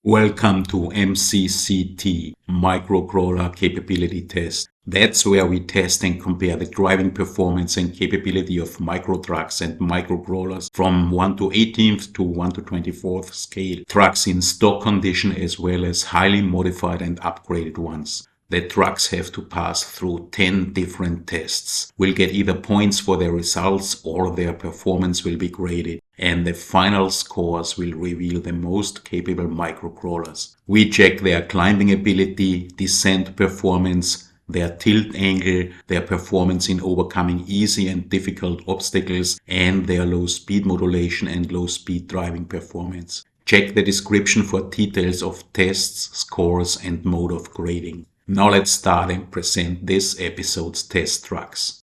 Welcome to MCCT, Microcrawler Capability Test. That's where we test and compare the driving performance and capability of micro trucks and microcrawlers from 1 to 18th to 1 to 24th scale. Trucks in stock condition as well as highly modified and upgraded ones. The trucks have to pass through 10 different tests. We'll get either points for their results or their performance will be graded, and the final scores will reveal the most capable microcrawlers. We check their climbing ability, descent performance, their tilt angle, their performance in overcoming easy and difficult obstacles, and their low speed modulation and low speed driving performance. Check the description for details of tests, scores, and mode of grading. Now let's start and present this episode's test trucks.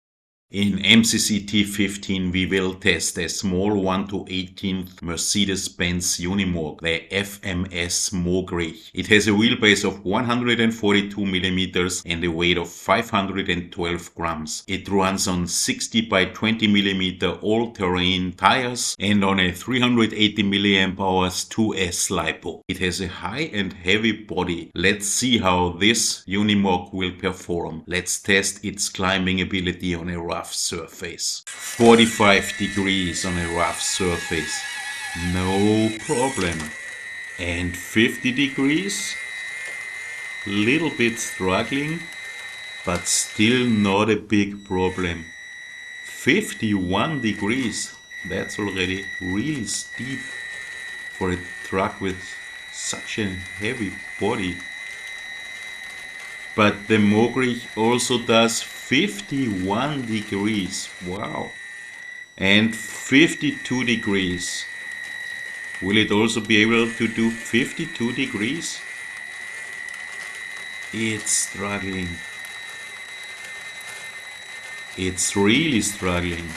In MCCT 15 we will test a small 1 to 18th Mercedes-Benz Unimog, the FMS Mogrich. It has a wheelbase of 142 mm and a weight of 512 grams. It runs on 60 by 20 mm all-terrain tires and on a 380 mAh 2S LiPo. It has a high and heavy body. Let's see how this Unimog will perform. Let's test its climbing ability on a rough surface. 45 degrees on a rough surface, no problem. And 50 degrees, little bit struggling, but still not a big problem. 51 degrees, that's already really steep for a truck with such a heavy body. But the Mogrich also does 51 degrees, wow, and 52 degrees. Will it also be able to do 52 degrees? It's struggling. It's really struggling.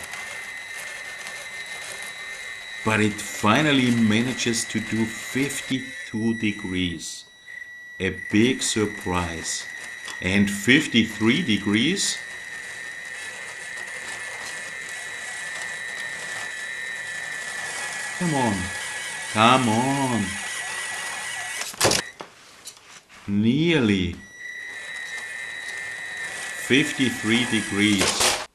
But it finally manages to do 52 degrees. A big surprise. And 53 degrees. Come on, come on. Nearly 53 degrees.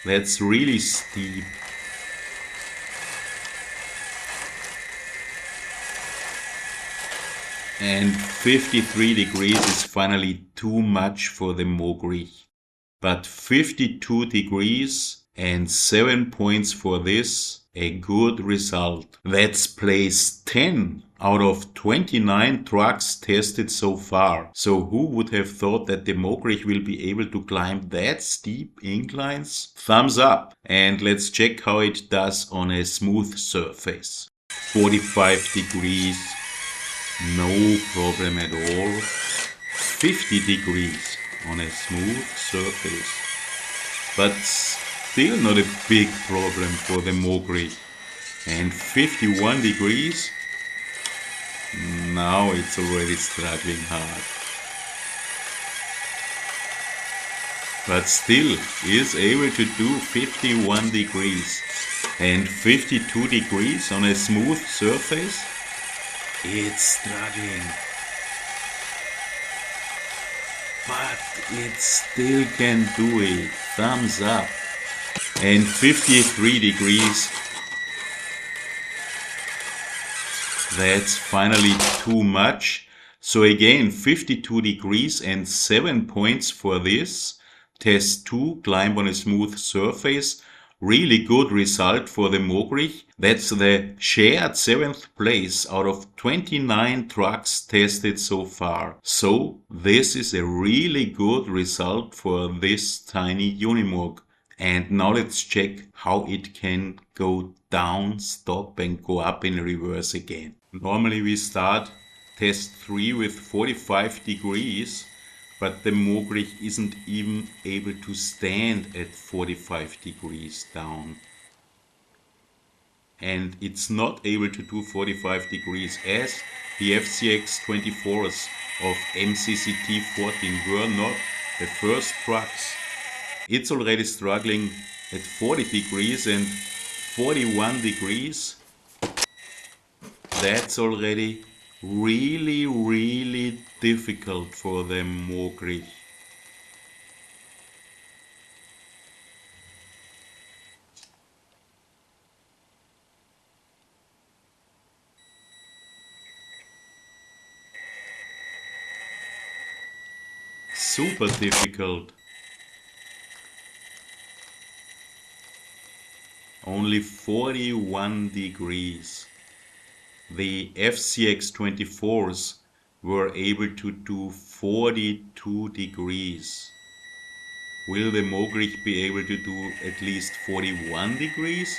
That's really steep. And 53 degrees is finally too much for the Mogrich. But 52 degrees and 7 points for this, a good result. That's place 10 out of 29 trucks tested so far. So who would have thought that the Mogrich will be able to climb that steep inclines? Thumbs up, and let's check how it does on a smooth surface. 45 degrees. No problem at all. 50 degrees on a smooth surface. But still not a big problem for the Mogrich. And 51 degrees. Now it's already struggling hard. But still is able to do 51 degrees. And 52 degrees on a smooth surface. It's struggling, but it still can do it. Thumbs up. And 53 degrees. That's finally too much. So again, 52 degrees and 7 points for this. Test 2, climb on a smooth surface. Really good result for the Mogrich. That's the shared 7th place out of 29 trucks tested so far. So this is a really good result for this tiny Unimog. And now let's check how it can go down, stop and go up in reverse again. Normally we start test 3 with 45 degrees. But the Mogrich isn't even able to stand at 45 degrees down. And it's not able to do 45 degrees as the FCX 24s of MCCT 14 were not the first trucks. It's already struggling at 40 degrees and 41 degrees. that's already really difficult for the Mogrich. Super difficult. Only 41 degrees. The FCX24s were able to do 42 degrees. Will the Mogrich be able to do at least 41 degrees?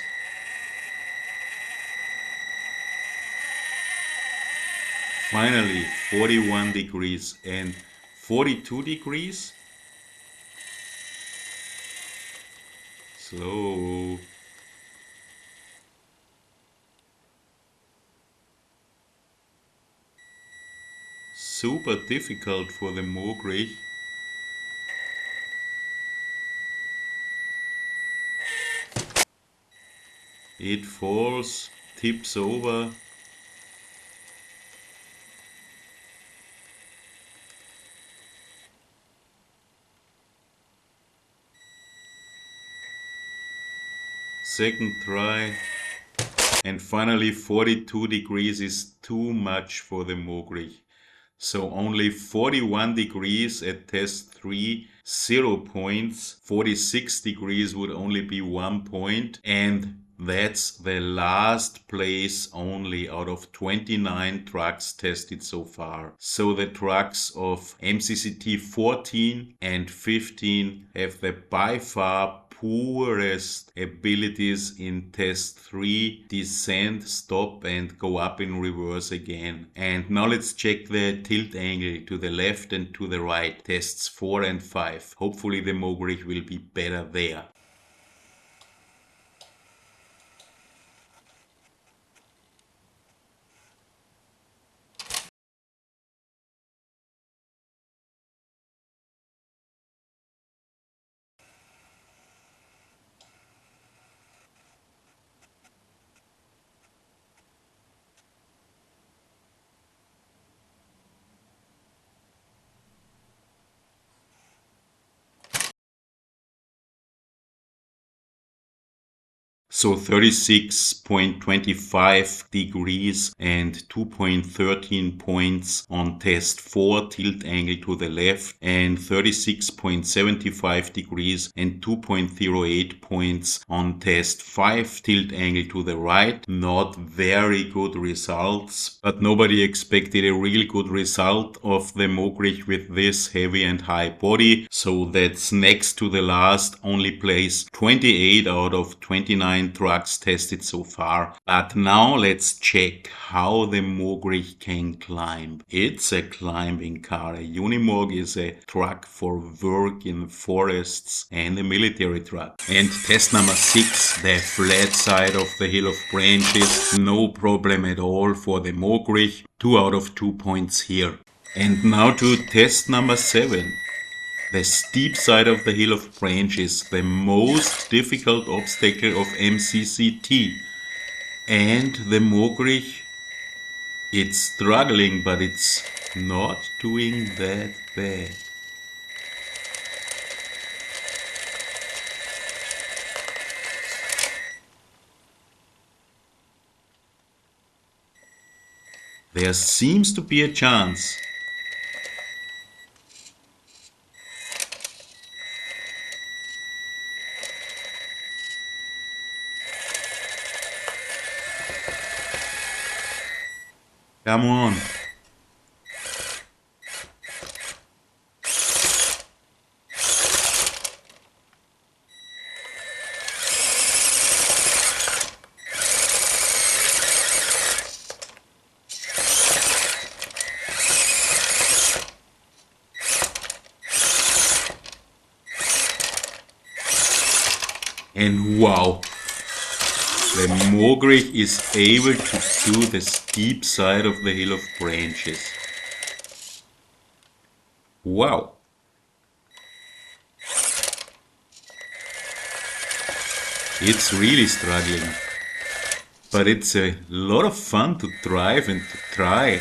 Finally, 41 degrees and 42 degrees. Slow. Super difficult for the Mogrich. It falls, tips over. Second try. And finally 42 degrees is too much for the Mogrich. So only 41 degrees at test 3, 0 points. 46 degrees would only be 1 point. And that's the last place only out of 29 trucks tested so far. So the trucks of MCCT 14 and 15 have the by far poorest abilities in test 3, descend, stop and go up in reverse again. And now let's check the tilt angle to the left and to the right, tests 4 and 5. Hopefully the Mogrich will be better there. So 36.25 degrees and 2.13 points on test 4 tilt angle to the left and 36.75 degrees and 2.08 points on test 5 tilt angle to the right. Not very good results, but nobody expected a real good result of the Mogrich with this heavy and high body. So that's next to the last, only place 28 out of 29 trucks tested so far. But now let's check how the Mogrich can climb. It's a climbing car. A Unimog is a truck for work in forests and a military truck. And test number 6, the flat side of the hill of branches. No problem at all for the Mogrich. 2 out of 2 points here. And now to test number 7. The steep side of the hill of branches, the most difficult obstacle of MCCT. And the Mogrich, it's struggling, but it's not doing that bad. There seems to be a chance. Come on. And wow, the Mogrich is able to do the steep side of the hill of branches. Wow. It's really struggling. but it's a lot of fun to drive and to try.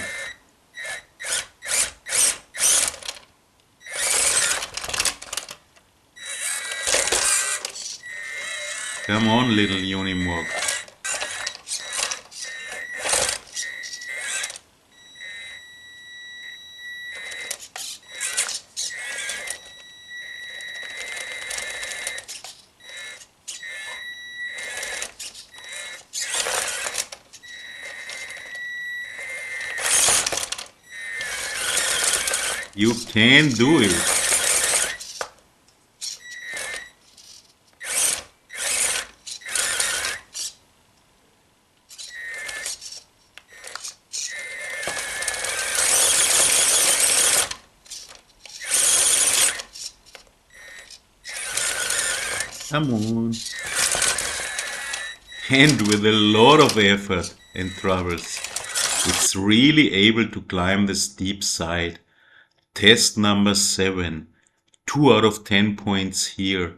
Come on, little Unimog. You can do it. Come on. And with a lot of effort and troubles, it's really able to climb the steep side. Test number 7, 2 out of 10 points here,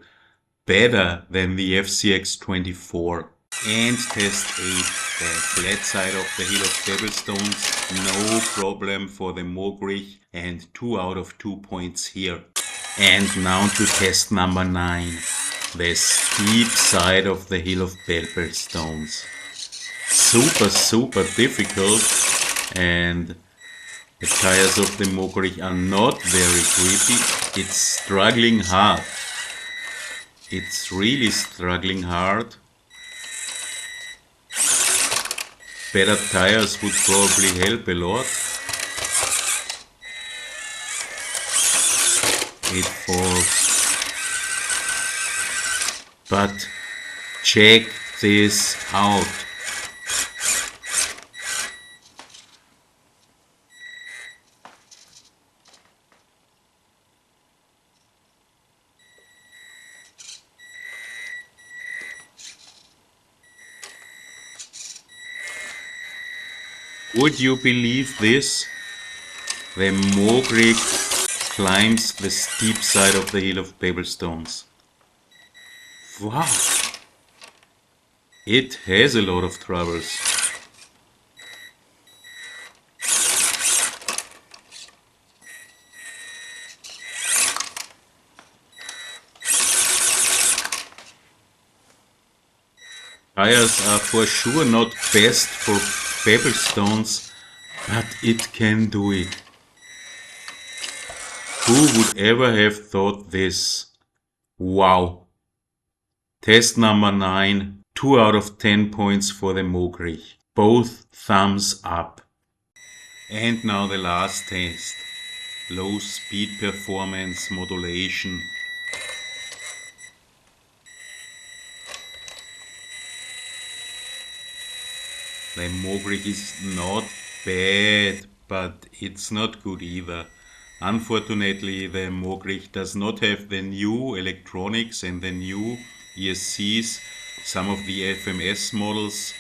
better than the FCX24. And test 8, the flat side of the hill of pebblestones, no problem for the Mogrich, and 2 out of 2 points here. And now to test number 9, the steep side of the hill of pebblestones. Super difficult, and the tires of the Mogrich are not very grippy. It's struggling hard. It's really struggling hard. Better tires would probably help a lot. It falls. But check this out. Would you believe this? The Mogrich climbs the steep side of the hill of pebblestones. Wow! It has a lot of troubles. Tires are for sure not best for pebblestones, but it can do it. Who would ever have thought this? Wow! Test number 9, 2 out of 10 points for the Mogrich. Both thumbs up. And now the last test. Low speed performance modulation. The Mogrich is not bad, but it's not good either. Unfortunately, the Mogrich does not have the new electronics and the new ESCs. Some of the FMS models,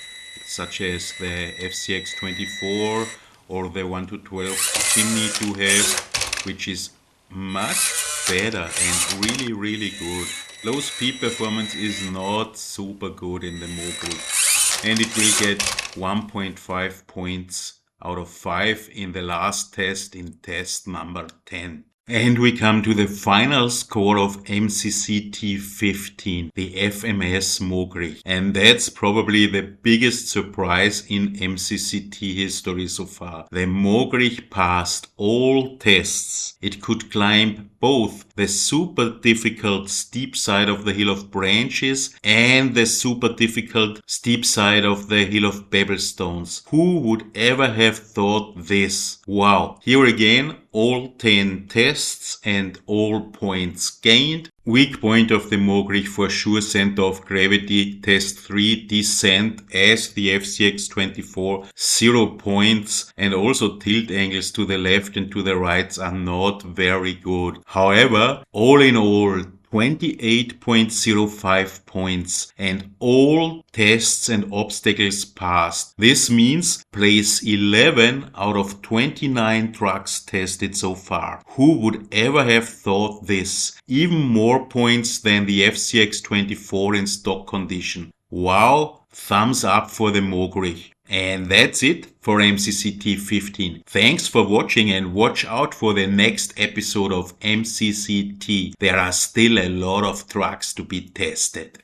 such as the FCX24 or the 1 to 12 chimney to have, which is much better and really good. Low speed performance is not super good in the Mogrich, and it will get 1.5 points out of 5 in the last test, in test number 10. And we come to the final score of MCCT 15, the FMS Mogrich. And that's probably the biggest surprise in MCCT history so far. The Mogrich passed all tests. It could climb both the super difficult steep side of the hill of branches and the super difficult steep side of the hill of pebblestones. Who would ever have thought this? Wow! Here again, all 10 tests and all points gained. Weak point of the Mogrich for sure, center of gravity, test 3, descent as the FCX24, 0 points, and also tilt angles to the left and to the right are not very good. However, all in all, 28.05 points and all tests and obstacles passed. This means place 11 out of 29 trucks tested so far. Who would ever have thought this? Even more points than the FCX24 in stock condition. Wow, thumbs up for the Mogrich. And that's it for MCCT 15. Thanks for watching and watch out for the next episode of MCCT. There are still a lot of trucks to be tested.